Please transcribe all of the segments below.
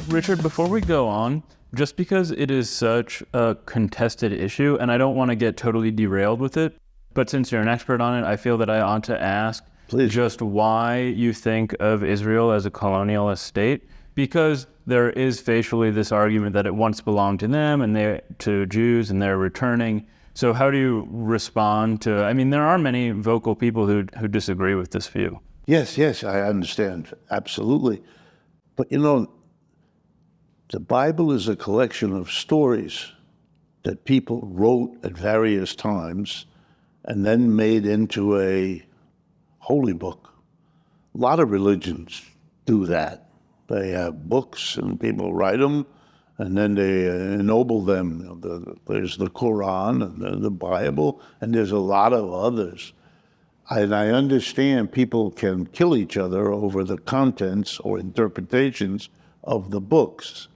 Richard, before we go on, just because it is such a contested issue, and I don't want to get totally derailed with it, but since you're an expert on it, I feel that I ought to ask just why you think of Israel as a colonialist state, because there is facially this argument that it once belonged to them and to Jews, and they're returning. So how do you respond to, I mean, there are many vocal people who disagree with this view. Yes, I understand. Absolutely. But the Bible is a collection of stories that people wrote at various times and then made into a holy book. A lot of religions do that. They have books and people write them and then they ennoble them. There's the Quran and the Bible, and there's a lot of others. And I understand people can kill each other over the contents or interpretations of the books.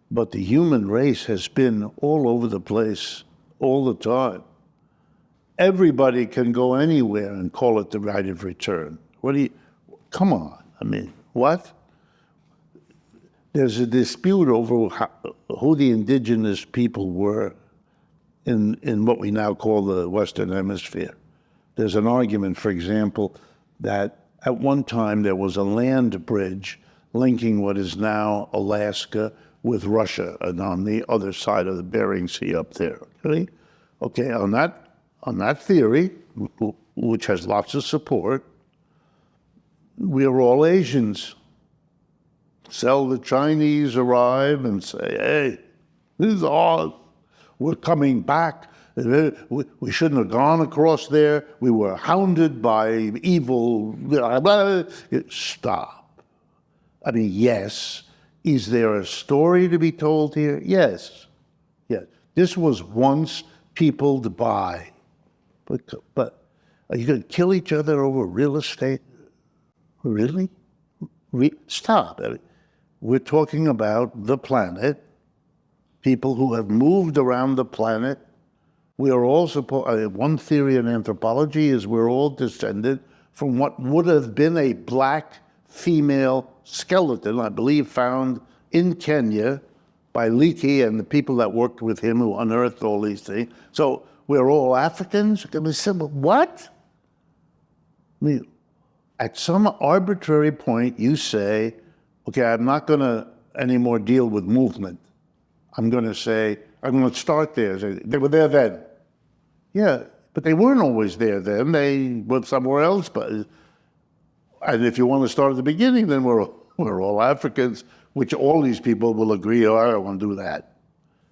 But the human race has been all over the place all the time. Everybody can go anywhere and call it the right of return. Come on, I mean, what? There's a dispute over who the indigenous people were in what we now call the Western Hemisphere. There's an argument, for example, that at one time there was a land bridge linking what is now Alaska with Russia, and on the other side of the Bering Sea up there. Okay, on that theory, which has lots of support, we are all Asians. The Chinese arrive and say, hey, this is ours. We're coming back. We shouldn't have gone across there. We were hounded by evil. Stop. I mean, yes. Is there a story to be told here? Yes. This was once peopled by. But are you going to kill each other over real estate? Really? Stop. We're talking about the planet, people who have moved around the planet. We are all one theory in anthropology is we're all descended from what would have been a black female skeleton, I believe found in Kenya by Leakey and the people that worked with him who unearthed all these things. So we're all Africans? What? I mean, at some arbitrary point you say, okay, I'm not going to anymore deal with movement. I'm going to start there. They were there then. Yeah, but they weren't always there then. They were somewhere else. And if you want to start at the beginning, then we're all Africans, which all these people will agree, oh, I don't want to do that.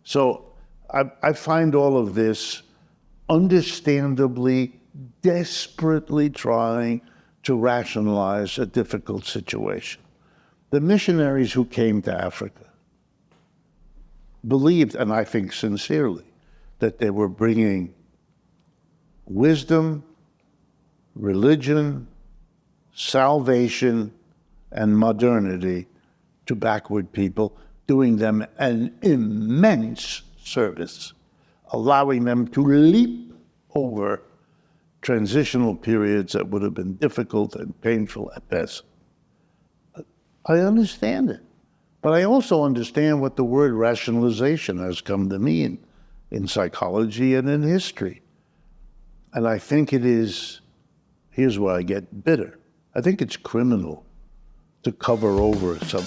So I find all of this understandably, desperately trying to rationalize a difficult situation. The missionaries who came to Africa believed, and I think sincerely, that they were bringing wisdom, religion, salvation, and modernity to backward people, doing them an immense service, allowing them to leap over transitional periods that would have been difficult and painful at best. I understand it. But I also understand what the word rationalization has come to mean in psychology and in history. And I think it is, here's where I get bitter. I think it's criminal to cover over some